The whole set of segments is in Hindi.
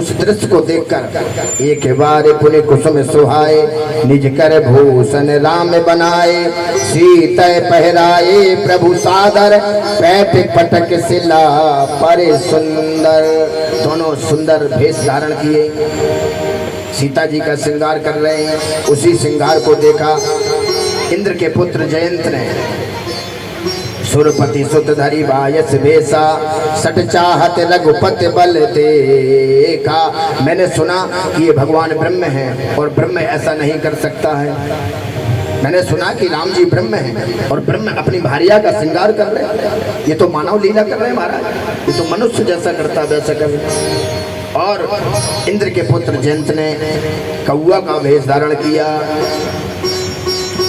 उस दृश्य को देखकर एक बार पुनि कुसुम सुहाए, निज कर भूषण राम बनाए, सीता पहराए प्रभु सादर, पैठ पटक सिला पर सुंदर। दोनों सुंदर भेष धारण किए, सीता जी का श्रृंगार कर रहे हैं। उसी श्रृंगार को देखा इंद्र के पुत्र जयंत ने, सुरपति सुत धरि बायस भेसा, सट चाहत रघुपति बल देखा। मैंने सुना कि ये भगवान ब्रह्म हैं और ब्रह्म ऐसा नहीं कर सकता है। मैंने सुना कि राम जी ब्रह्म हैं और ब्रह्म अपनी भार्या का श्रृंगार कर रहे हैं। ये तो मानव लीला कर रहे हैं महाराज, ये तो मनुष्य जैसा करता वैसा कर। और इंद्र के पुत्र जयंत ने कौआ का भेष धारण किया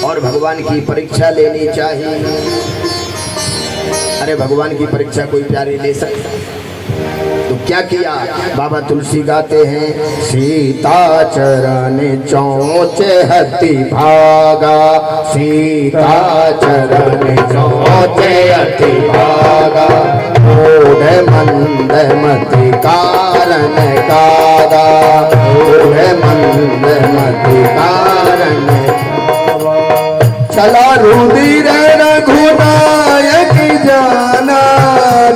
और भगवान की परीक्षा लेनी चाहिए। अरे भगवान की परीक्षा कोई प्यारे ले सकता, तो क्या किया? बाबा तुलसी गाते हैं, सीता चरण चौच हति भागा, सीता चरण चौच हति भागा, मूढ़ मंद मति कारण कागा, मूढ़ मंद मति कारण। चला रुधिर रघुनायक जाना,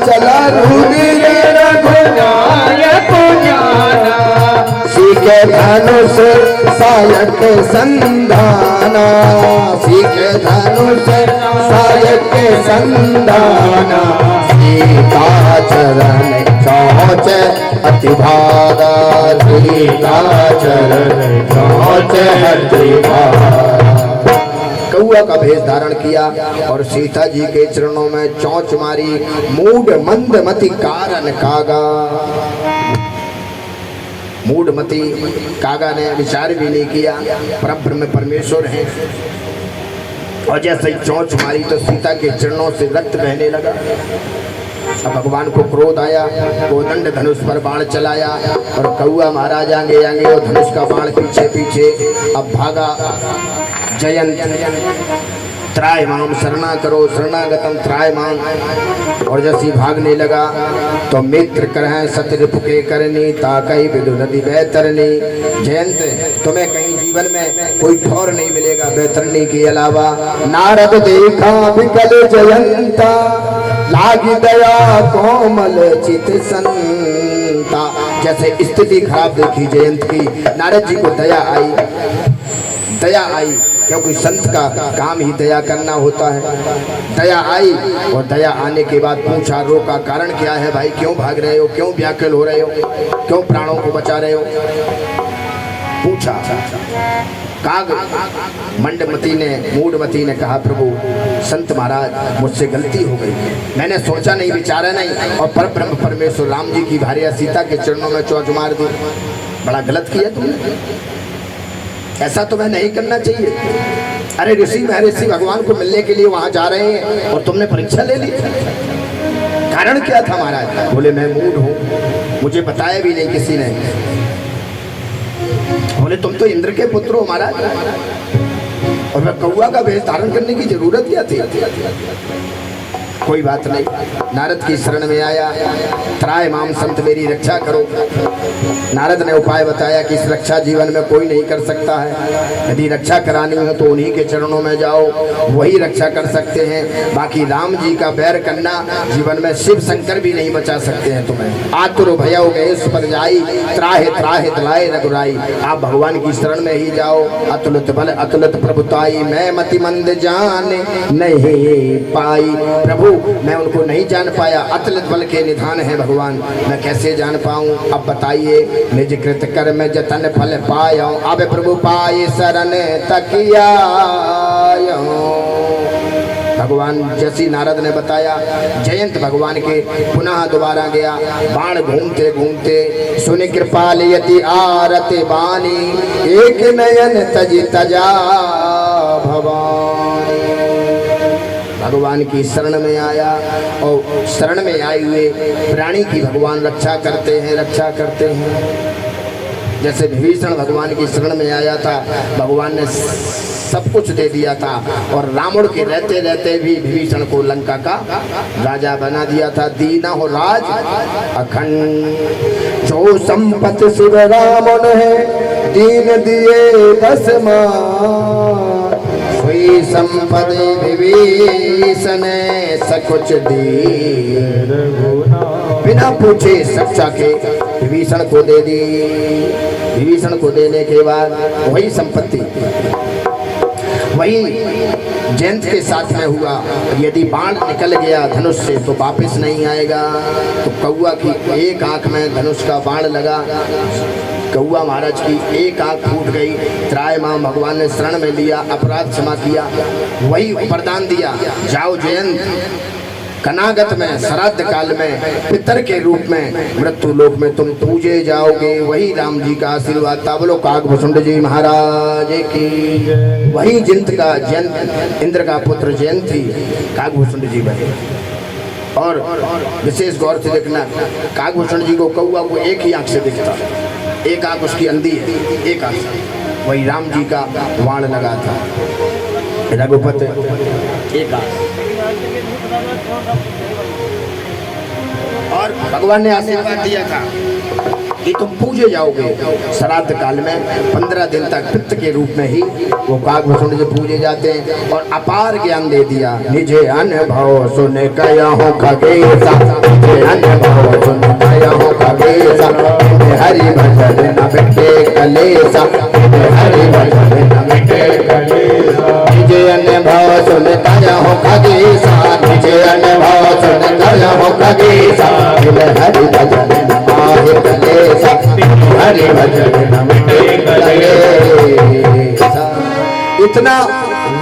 चला रुधिर रघुनायक जाना, सीखे धनुष सायक संधाना, सीखे धनुष सायक संधाना, सीता चरण चौच अति भागा, सीता चरण चौच अति भागा। कौआ का भेष धारण किया और सीता जी के चरणों में चोंच मारी, मूढ़ मंद मति कारण कागा। मूढ़ मति कागा ने विचार भी नहीं किया, परब्रह्म परमेश्वर है। और जैसे ही चोंच मारी तो सीता के चरणों से रक्त बहने लगा। अब भगवान को क्रोध आया, वो दंड धनुष पर बाण चलाया और कौआ महाराज आगे आगे वो धनुष का बाण पीछे पीछे। अब भागा जयंत, त्रायमाम शरणा करो शरणागतम त्रायमाम। और जैसे भागने लगा तो मित्र करह सतरिप के करनी, ताकई विदु नदी बैतरनी। जयंत, तुम्हें कहीं जीवन में कोई ठौर नहीं मिलेगा बैतरनी के अलावा। नारद देखा विकल जयंता, लागी दया कोमल चित संता। जैसे स्थिति खराब देखी जयंत की, नारद जी को दया आई, दया आई, क्योंकि संत का काम ही दया करना होता है। दया आई और दया आने के बाद पूछा, रोका कारण क्या है भाई, क्यों भाग रहे हो, क्यों व्याकुल हो रहे हो, क्यों प्राणों को बचा रहे हो? पूछा। काग मंडमती ने, मूढ़मती ने कहा, प्रभु संत महाराज मुझसे गलती हो गई, मैंने सोचा नहीं विचारा नहीं और परब्रह्म परमेश्वर राम जी की भार्या सीता के चरणों में चोंच मार दी। बड़ा गलत किया तुमने, ऐसा तुम्हें नहीं करना चाहिए। अरे ऋषि महर्षि भगवान को मिलने के लिए वहां जा रहे हैं और तुमने परीक्षा ले ली। कारण क्या था महाराज? बोले मैं मूढ़ हूँ, मुझे बताया भी नहीं किसी ने। बोले तुम तो इंद्र के पुत्र हो महाराज, और मैं कौआ का भेष धारण करने की जरूरत क्या थी? कोई बात नहीं, नारद की शरण में आया, त्रायमाम संत मेरी रक्षा करो। नारद ने उपाय बताया कि इस रक्षा जीवन में कोई नहीं कर सकता है, यदि रक्षा करानी हो तो उन्हीं के चरणों में जाओ, वही रक्षा कर सकते हैं। बाकी राम जी का बैर करना जीवन में शिव शंकर भी नहीं बचा सकते हैं तुम्हें। आतुर भयो गए उस पर जाई, त्राहे त्राहे दिलाए रघुराई। आप भगवान की शरण में ही जाओ। अतुलित बल अतुलित प्रभुताई, मैं मति मंद जान नहीं पाई। प्रभु मैं उनको नहीं जान पाया, अतुलित बल के निधान है भगवान, मैं कैसे जान पाऊं? अब बताइए। निज कृत कर्म जतन फल पायो, अब प्रभु पाए शरण तकिया। भगवान जैसी नारद ने बताया, जयंत भगवान के पुनः दोबारा गया। बाण घूमते घूमते सुनि कृपाल यति आरते बानी, एक नयन तजी तजा भवानी। भगवान की शरण में आया और शरण में आए हुए प्राणी की भगवान रक्षा करते हैं, रक्षा करते हैं। जैसे विभीषण भगवान की शरण में आया था, भगवान ने सब कुछ दे दिया था और रावण के रहते रहते भी विभीषण को लंका का राजा बना दिया था। दीना हो राज अखंड, जो संपत शिव राम है दीन दिए 10 मान, सोई संपद विभीषण सकुच दी, बिना पूछे सब चाके विभीषण को दे दी। विभीषण को देने के बाद वही संपत्ति वही जयंत के साथ में हुआ। यदि बाण निकल गया धनुष से तो वापस नहीं आएगा। तो कौआ की एक आंख में धनुष का बाण लगा, कौआ महाराज की एक आंख फूट गई। त्रायमाम भगवान ने शरण में लिया, अपराध क्षमा किया, वही वरदान दिया, जाओ जयंत कनागत में श्राद्ध काल में पितर के रूप में मृत्यु लोक में तुम पूजे जाओगे। वही राम जी का आशीर्वाद था। बोलो काकभूषुंड जी महाराज की। वही जिंत का जयंत, इंद्र का पुत्र जयंती काकभूषुंड जी बने। और विशेष गौर से देखना, काकभूषुंड जी को कौआ को एक ही आंख से दिखता, एक आंख उसकी अंधी है, एक आंख से। वही राम जी का वाण लगा था रघुपति, एक आंख। और भगवान ने आशीर्वाद दिया था कि तुम पूजे जाओगे श्राद्ध काल में 15 दिन तक पित्त के रूप में ही वो काकभूषुंड जी पूजे जाते हैं। और अपार ज्ञान दे दिया। निजे अनुभव सुन कहो खगेसा, निजे अनुभव सुन कहो खगेसा, हरि भजन न मिटे कलेसा, हरि भजन न मिटे कलेसा। निजे अनुभव सुन कहो खगेसा, निजे अनुभव सुन कहो खगेसा, हरि भजन न माहे कलेसा, हरि भजन न मिटे कलेसा। इतना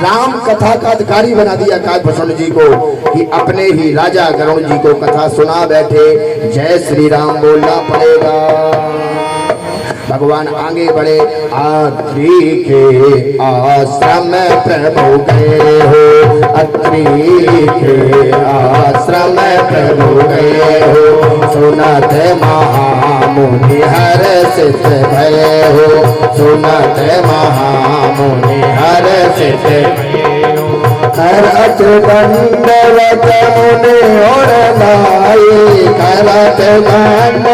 राम कथा का अधिकारी बना दिया काकभूषुंड जी को कि अपने ही राजा गरुड़ जी को कथा सुना बैठे। जय श्री राम बोलना पड़ेगा। भगवान आगे बढ़े। अत्रि के आश्रम प्रभु गए हो, अत्रि के आश्रम प्रभु गए हो, सुनत महामुनि हर्षित भये हो, सुनत महामुनि हर्षित भये हो। करत दंडवत मुनि और लाई, करत दंड